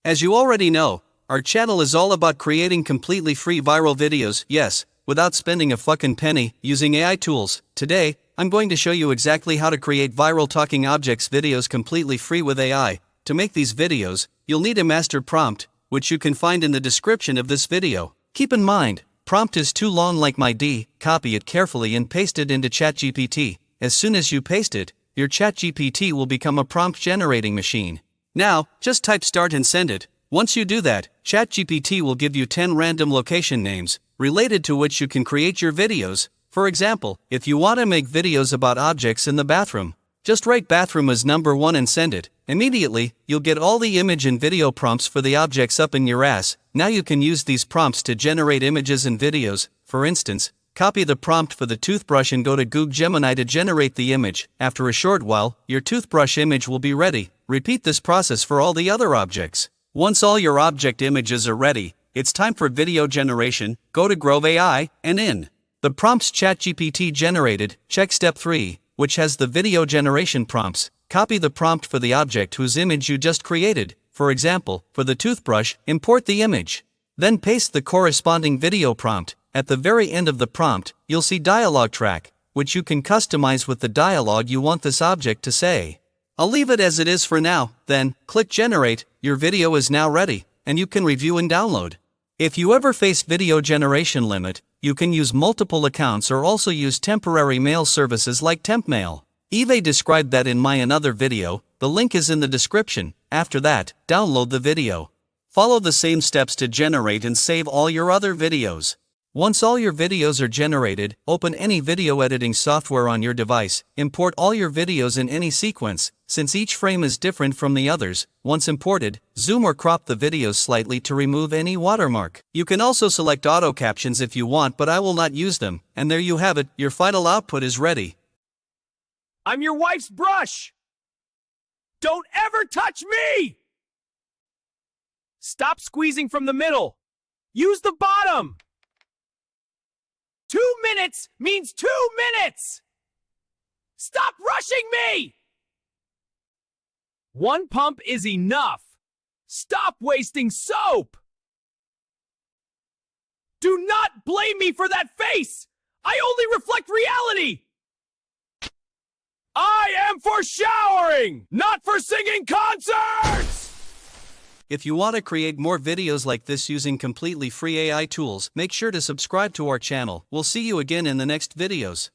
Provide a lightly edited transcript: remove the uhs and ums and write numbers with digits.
As you already know, our channel is all about creating completely free viral videos, yes, without spending a fucking penny, using AI tools. Today, I'm going to show you exactly how to create viral talking objects videos completely free with AI. To make these videos, you'll need a master prompt, which you can find in the description of this video. Keep in mind, prompt is too long like my D, copy it carefully and paste it into ChatGPT. As soon as you paste it, your ChatGPT will become a prompt generating machine. Now, just type start and send it. Once you do that, ChatGPT will give you 10 random location names, related to which you can create your videos. For example, if you want to make videos about objects in the bathroom, just write bathroom as number 1 and send it. Immediately, you'll get all the image and video prompts for the objects up in your ass. Now you can use these prompts to generate images and videos. For instance, copy the prompt for the toothbrush and go to Google Gemini to generate the image. After a short while, your toothbrush image will be ready. Repeat this process for all the other objects. Once all your object images are ready, it's time for video generation. Go to Grove AI, and in the prompts ChatGPT generated, check step 3, which has the video generation prompts. Copy the prompt for the object whose image you just created. For example, for the toothbrush, import the image. Then paste the corresponding video prompt. At the very end of the prompt, you'll see dialogue track, which you can customize with the dialogue you want this object to say. I'll leave it as it is for now, then click generate. Your video is now ready, and you can review and download. If you ever face video generation limit, you can use multiple accounts or also use temporary mail services like TempMail. Eve described that in my another video. The link is in the description. After that, download the video. Follow the same steps to generate and save all your other videos. Once all your videos are generated, open any video editing software on your device. Import all your videos in any sequence, since each frame is different from the others. Once imported, zoom or crop the videos slightly to remove any watermark. You can also select auto captions if you want, but I will not use them. And there you have it, your final output is ready. I'm your wife's brush! Don't ever touch me! Stop squeezing from the middle! Use the bottom! 2 minutes means 2 minutes! Stop rushing me! 1 pump is enough! Stop wasting soap! Do not blame me for that face! I only reflect reality! I am for showering, not for singing concerts! If you want to create more videos like this using completely free AI tools, make sure to subscribe to our channel. We'll see you again in the next videos.